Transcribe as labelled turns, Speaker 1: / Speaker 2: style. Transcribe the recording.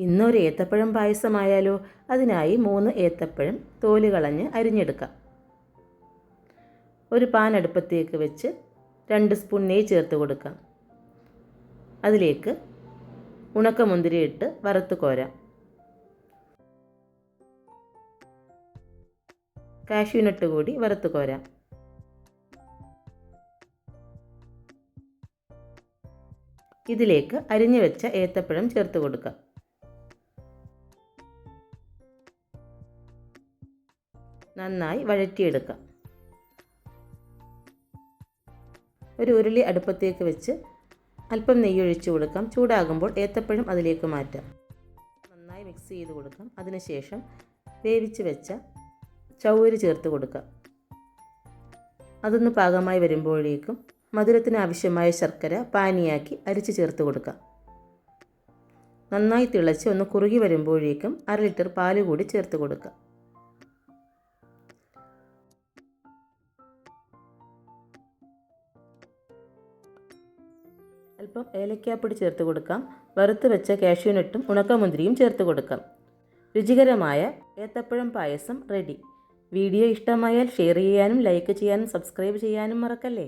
Speaker 1: ഇന്നൊരു ഏത്തപ്പഴം പായസമായാലോ? അതിനായി 3 ഏത്തപ്പഴം തോല് കളഞ്ഞ് അരിഞ്ഞെടുക്കാം. ഒരു പാൻ അടുപ്പത്തേക്ക് വെച്ച് 2 സ്പൂൺ നെയ്യ് ചേർത്ത് കൊടുക്കാം. അതിലേക്ക് ഉണക്കമുന്തിരി ഇട്ട് വറുത്ത് കോരാം. കാഷ്യൂനട്ട് കൂടി വറുത്ത് കോരാം. ഇതിലേക്ക് അരിഞ്ഞു വെച്ച ഏത്തപ്പഴം ചേർത്ത് കൊടുക്കാം. നന്നായി വഴറ്റിയെടുക്കാം. ഒരു ഉരുളി അടുപ്പത്തേക്ക് വെച്ച് അല്പം നെയ്യ് ഒഴിച്ച് കൊടുക്കാം. ചൂടാകുമ്പോൾ ഏത്തപ്പഴം അതിലേക്ക് മാറ്റാം. നന്നായി മിക്സ് ചെയ്ത് കൊടുക്കാം. അതിനുശേഷം വേവിച്ച് വെച്ച ചൗവരി ചേർത്ത് കൊടുക്കാം. അതൊന്ന് പാകമായി വരുമ്പോഴേക്കും മധുരത്തിന് ആവശ്യമായ ശർക്കര പാനിയാക്കി അരിച്ച് ചേർത്ത് കൊടുക്കാം. നന്നായി തിളച്ച് ഒന്ന് കുറുകി വരുമ്പോഴേക്കും 1/2 ലിറ്റർ പാല് കൂടി ചേർത്ത് കൊടുക്കാം. അല്പം ഏലക്കാപ്പൊടി ചേർത്ത് കൊടുക്കാം. വറുത്ത് വെച്ച കാഷ്യൂനട്ടും ഉണക്കമുന്തിരിയും ചേർത്ത് കൊടുക്കാം. രുചികരമായ ഏത്തപ്പഴം പായസം റെഡി. വീഡിയോ ഇഷ്ടമായാൽ ഷെയർ ചെയ്യാനും ലൈക്ക് ചെയ്യാനും സബ്സ്ക്രൈബ് ചെയ്യാനും മറക്കല്ലേ.